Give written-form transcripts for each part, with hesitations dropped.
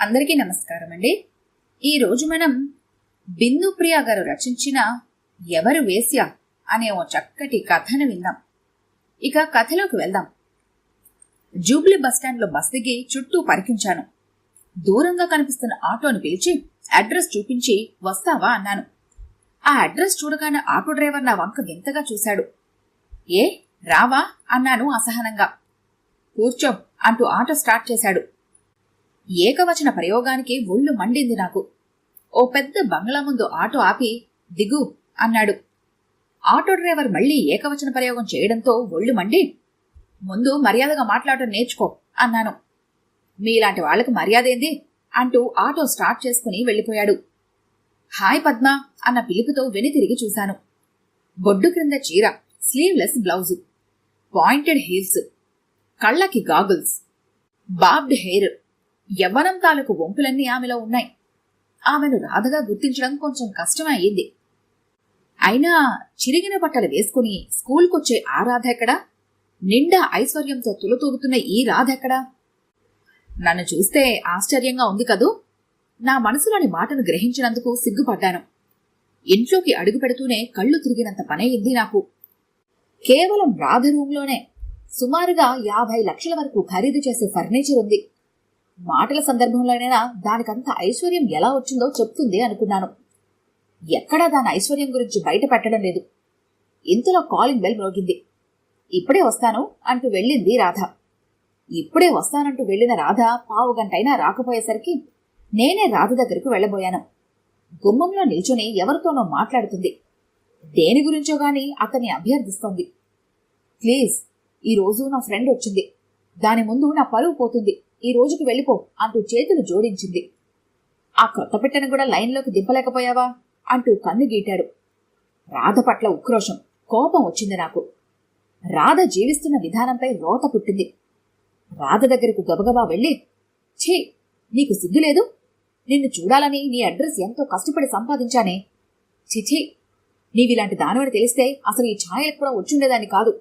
అందరికీ నమస్కారం అండి. ఈరోజు మనం బిందు ప్రియ గారు రచించిన ఎవరు వేశ్య అనే ఓ చక్కటి కథను విందాం. ఇక కథలోకి వెళ్దాం. జూబ్లీ బస్టాండ్లో బస్ దిగి చుట్టూ పరికించాను. దూరంగా కనిపిస్తున్న ఆటోని పిలిచి అడ్రస్ చూపించి వస్తావా అన్నాను. ఆ అడ్రస్ చూడగానే ఆటో డ్రైవర్ నా వంక వింతగా చూశాడు. ఏ రావా అన్నాను అసహనంగా. కూర్చో అంటూ ఆటో స్టార్ట్ చేశాడు. ఏకవచన ప్రయోగానికి ఒళ్ళు మండింది నాకు. ఓ పెద్ద బంగ్లా ముందు ఆటో ఆపి దిగు అన్నాడు. ఆటో డ్రైవర్ మళ్లీ ఏకవచన ప్రయోగం చేయడంతో ఒళ్ళు మండి, ముందు మర్యాదగా మాట్లాడటం నేర్చుకో అన్నాను. మీలాంటి వాళ్లకు మర్యాదేంది అంటూ ఆటో స్టార్ట్ చేసుకుని వెళ్లిపోయాడు. హాయ్ పద్మ అన్న పిలుపుతో వెనుతిరిగి చూశాను. బొడ్డు క్రింద చీర, స్లీవ్లెస్ బ్లౌజు, పాయింటెడ్ హీల్స్, కళ్ళకి గాగుల్స్, బాబ్డ్ హెయిర్, యవ్వనం తాలూకు వంపులన్నీ ఆమెలో ఉన్నాయి. ఆమెను రాధగా గుర్తించడం కొంచెం కష్టం అయ్యింది. అయినా చిరిగిన బట్టలు వేసుకుని స్కూల్కొచ్చే ఆ రాధ ఎక్కడా? నిండా ఐశ్వర్యంతో తులతూగుతున్న ఈ రాధ ఎక్కడా? నన్ను చూస్తే ఆశ్చర్యంగా ఉంది కదూ. నా మనసులోని మాటను గ్రహించినందుకు సిగ్గుపడ్డాను. ఇంట్లోకి అడుగు పెడుతూనే కళ్ళు తిరిగినంత పనయింది నాకు. కేవలం రాధ రూంలోనే సుమారుగా 50 లక్షల వరకు ఖరీదు చేసే ఫర్నిచర్ ఉంది. మాటల సందర్భంలోనైనా దానికంత ఐశ్వర్యం ఎలా వచ్చిందో చెప్తుంది అనుకున్నాను. ఎక్కడా దాని ఐశ్వర్యం గురించి బయట పెట్టడం లేదు. ఇంతలో కాలింగ్ బెల్ మ్రోగింది. ఇప్పుడే వస్తాను అంటూ వెళ్ళింది రాధ. ఇప్పుడే వస్తానంటూ వెళ్లిన రాధ పావుగంటైనా రాకపోయేసరికి నేనే రాధ దగ్గరకు వెళ్లబోయాను. గుమ్మంలో నిల్చుని ఎవరితోనో మాట్లాడుతుంది. దేని గురించో గాని అతన్ని అభ్యర్థిస్తోంది. ప్లీజ్, ఈరోజు నా ఫ్రెండ్ వచ్చింది. దాని ముందు నా పరువు పోతుంది. ఈ రోజుకి వెళ్ళిపో అంటూ చేతులు జోడించింది. ఆ కొత్త పిట్టను కూడా లైన్లోకి దింపలేకపోయావా అంటూ కన్ను గీటాడు. రాధ పట్ల ఉక్రోషం, కోపం వచ్చింది నాకు. రాధ జీవిస్తున్న విధానంపై రోత పుట్టింది. రాధ దగ్గరకు గబగబా వెళ్ళి, ఛీ, నీకు సిగ్గులేదు? నిన్ను చూడాలని నీ అడ్రస్ ఎంతో కష్టపడి సంపాదించానే. చిచి, నీవిలాంటి దానివని తెలిస్తే అసలు ఈ ఛాయలకు కూడా వచ్చుండేదాన్ని కాదు.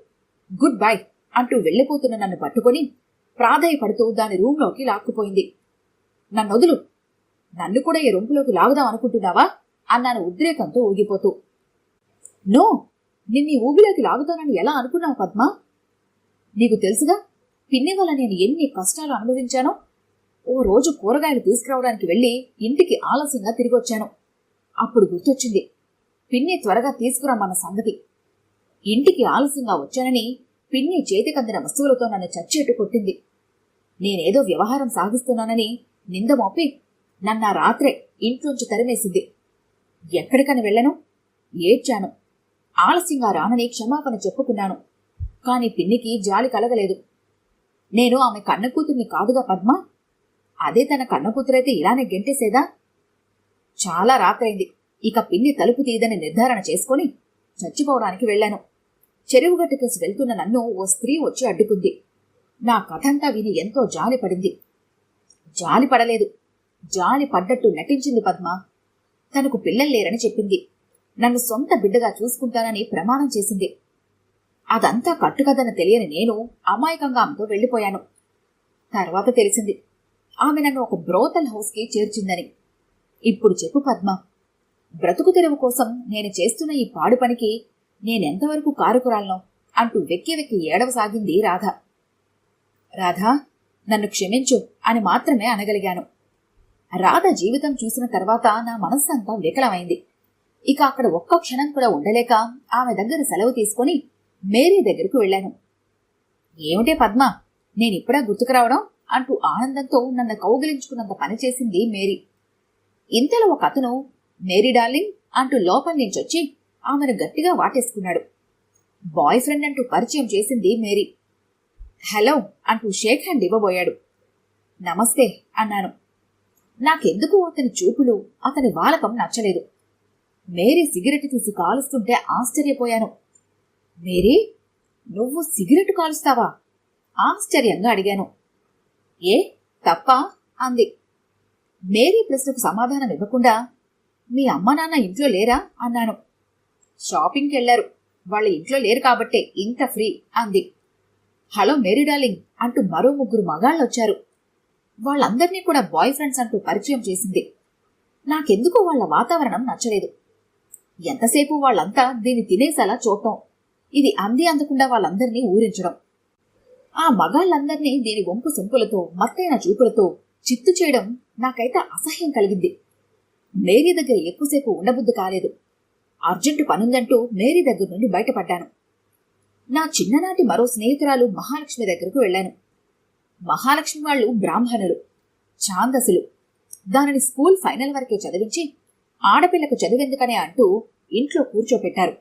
గుడ్ బై అంటూ వెళ్లిపోతున్న నన్ను పట్టుకొని ప్రాధేయపడుతూ దాని రూంలోకి లాక్కుపోయింది. నన్నొదులు, నన్ను కూడా ఈ రొంపులోకి లాగుదాం అనుకుంటున్నావా అన్నాను ఉద్రేకంతో ఊగిపోతూ. నో, నిన్నీ ఊబిలోకి లాగుతానని ఎలా అనుకున్నావు పద్మా? నీకు తెలుసుగా పిన్ని వల్ల నేను ఎన్ని కష్టాలు అనుభవించానో. ఓ రోజు కూరగాయలు తీసుకురావడానికి వెళ్లి ఇంటికి ఆలస్యంగా తిరిగొచ్చాను. అప్పుడు గుర్తొచ్చింది పిన్ని త్వరగా తీసుకురమ్మన్న సంగతి. ఇంటికి ఆలస్యంగా వచ్చానని పిన్ని చేతికందిన వస్తువులతో నన్ను చచ్చేట్టు కొట్టింది. నేనేదో వ్యవహారం సాగిస్తున్నానని నింద మోపి నన్నా రాత్రే ఇంట్లోంచి తరిమేసింది. ఎక్కడికని వెళ్లను? ఏడ్చాను. ఆలస్యంగా రానని క్షమాపణ చెప్పుకున్నాను. కాని పిన్నికి జాలి కలగలేదు. నేను ఆమె కన్నకూతుర్ని కాదుగా పద్మ. అదే తన కన్నకూతురైతే ఇలానే గెంటేసేదా? చాలా రాత్రైంది. ఇక పిన్ని తలుపు తీయదని నిర్ధారణ చేసుకుని చచ్చిపోవడానికి వెళ్లాను. చెరువుగట్టు కేసి వెళ్తున్న నన్ను ఓ స్త్రీ వచ్చి అడ్డుకుంది. నా కథంతా విని ఎంతో జాలి పడింది. జాలి పడలేదు, జాలి పడ్డట్టు నటించింది పద్మ. తనకు పిల్లలు లేరని చెప్పింది. నన్ను సొంత బిడ్డగా చూసుకుంటానని ప్రమాణం చేసింది. అదంతా కట్టుకథని తెలియని నేను అమాయకంగా ఆమెతో వెళ్లిపోయాను. తర్వాత తెలిసింది ఆమె నన్ను ఒక బ్రోతల్ హౌస్కి చేర్చిందని. ఇప్పుడు చెప్పు పద్మ, బ్రతుకు తెరువు కోసం నేను చేస్తున్న ఈ పాడు పనికి నేనెంతవరకు కారుకురాలను అంటూ వెక్కి వెక్కి ఏడవసాగింది రాధ. రాధా, నన్ను క్షమించు అని మాత్రమే అనగలిగాను. రాధ జీవితం చూసిన తర్వాత నా మనస్సంతా వికలమైంది. ఇక అక్కడ ఒక్క క్షణం కూడా ఉండలేక ఆమె దగ్గర సెలవు తీసుకుని మేరీ దగ్గరకు వెళ్లాను. ఏమిటే పద్మ, నేనిప్పుడా గుర్తుకురావడం అంటూ ఆనందంతో నన్ను కౌగిలించుకున్నంత పనిచేసింది మేరీ. ఇంతలో ఒక అతను మేరీ డార్లింగ్ అంటూ లోపల నుంచొచ్చి ఆమెను గట్టిగా వాటేసుకున్నాడు. బాయ్ ఫ్రెండ్ అంటూ పరిచయం చేసింది మేరీ. హలో అంటూ షేక్ హ్యాండ్ ఇవ్వబోయాడు. నమస్తే అన్నాను. నాకెందుకు అతని చూపులు, అతని వాలకం నచ్చలేదు. మేరీ సిగరెట్ తీసి కాలుస్తుంటే ఆశ్చర్యపోయాను. మేరీ, నువ్వు సిగరెట్ కాలుస్తావా? ఆశ్చర్యంగా అడిగాను. ఏ తప్పా అంది. మేరీ ప్రశ్నకు సమాధానం ఇవ్వకుండా, మీ అమ్మ నాన్న ఇంట్లో లేరా అన్నాను. షాపింగ్కి వెళ్లారు, వాళ్ళ ఇంట్లో లేరు కాబట్టే ఇంత ఫ్రీ అంది. హలో మేరీ డార్లింగ్ అంటూ మరో 3 మగాళ్ళొచ్చారు. వాళ్ళందరినీ కూడా బాయ్ ఫ్రెండ్స్ అంటూ పరిచయం చేసింది. నాకెందుకో వాళ్ళ వాతావరణం నచ్చలేదు. ఎంతసేపు వాళ్ళంతా దీన్ని తినేసేలా చూడటం, ఇది అంది అందకుండా వాళ్ళందరినీ ఊరించడం, ఆ మగాళ్ళందర్నీ దీని వంపు సొంపులతో మత్తైన చూపులతో చిత్తు చేయడం నాకైతే అసహ్యం కలిగింది. మేరీ దగ్గర ఎక్కువసేపు ఉండబుద్ధి కాలేదు. అర్జెంటు పనుందంటూ మేరీ దగ్గర నుండి బయటపడ్డాను. నా చిన్ననాటి మరో స్నేహితురాలు మహాలక్ష్మి దగ్గరకు వెళ్లాను. మహాలక్ష్మి వాళ్ళు బ్రాహ్మణులు, ఛాందసులు. దానిని స్కూల్ ఫైనల్ వరకే చదివించి ఆడపిల్లకు చదివెందుకనే అంటూ ఇంట్లో కూర్చోపెట్టారు.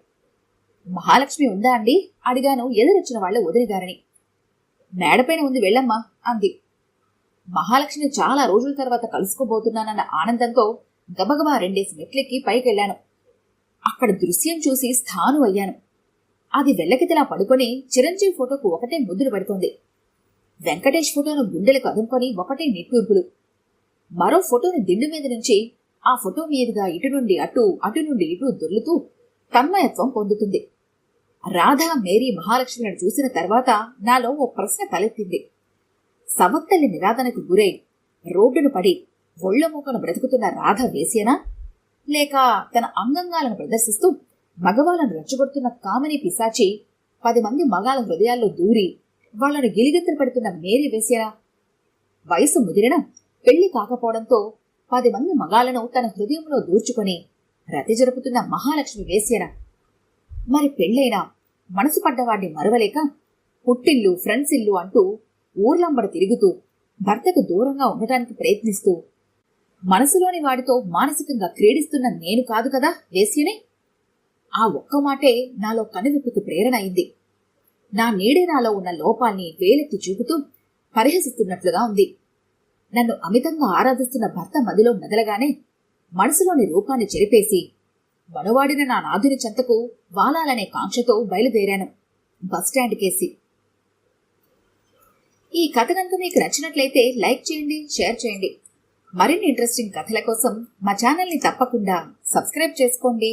మహాలక్ష్మి ఉందా అండి అడిగాను ఎదురొచ్చిన వాళ్ళ వదినగారిని. మేడపైన ఉంది, వెళ్ళమ్మా అంది. మహాలక్ష్మిని చాలా రోజుల తర్వాత కలుసుకోబోతున్నానన్న ఆనందంతో గబగబా 2 మెట్లెక్కి పైకెళ్లాను. అక్కడ దృశ్యం చూసి స్థాను అయ్యాను. అది వెల్లకితలా పడుకొని చిరంజీవి ఫోటోకు ఒకటే ముద్దులు పడుతోంది. వెంకటేష్ ఫోటోను గుండెలకు అదుముకొని ఒకటే నిట్టూర్పులు. మరో ఫోటోని దిండు మీద నుంచి ఆ ఫోటో మీదుగా ఇటు నుండి అటు, అటు నుండి ఇటు దొర్లుతూ తన్మయత్వం పొందుతుంది. రాధా, మేరీ, మహాలక్ష్మిని చూసిన తర్వాత నాలో ఓ ప్రశ్న తలెత్తింది. సవత్తల్లి నిరాధనకు గురై రోడ్డును పడి ఒళ్లమూకను బ్రతుకుతున్న రాధ వేశ్యనా, లేక తన అంగంగాలను ప్రదర్శిస్తూ మగవాళ్లను రెచ్చగొడుతున్న కామని పిశాచి 10 మంది మగాళ్ళ హృదయాల్లో దూరి వాళ్లను గిలిగెత్తులు పెడుతున్న మేరీ వేశ్యనా? వయసు ముదిరిన పెళ్లి కాకపోవడంతో 10 మంది మగాళ్లను తన హృదయంలో దూర్చుకొని రతి జరుపుతున్న మహాలక్ష్మి వేశ్యనా? మరి పెళ్లైనా మనసు పడ్డవాడిని మరవలేక పుట్టిల్లు, ఫ్రెండ్స్ ఇల్లు అంటూ ఊర్లంబడి తిరుగుతూ భర్తకు దూరంగా ఉండటానికి ప్రయత్నిస్తూ మనసులోని వాడితో మానసికంగా క్రీడిస్తున్న నేను కాదు కదా వేశ్యనే? ఆ ఒక్క మాటే నాలో కనువిప్పుకు ప్రేరణ అయింది. నా నీడే నాలో ఉన్న లోపాల్ని వేలెత్తి చూపుతూ పరిహసిస్తున్నట్లుగా ఉంది. నన్ను అమితంగా ఆరాధిస్తున్న భర్త మదిలో మెదలగానే మనసులోని రూపాన్ని చెరిపేసి మనువాడిన నా నాథుని చెంతకు వాలాలనే కాంక్షతో బయలుదేరాను బస్టాండ్ కేసి. ఈ కథ కనుక మీకు నచ్చినట్లయితే లైక్ చేయండి, షేర్ చేయండి. మరిన్ని ఇంట్రెస్టింగ్ కథల కోసం మా ఛానల్ని తప్పకుండా సబ్స్క్రైబ్ చేసుకోండి.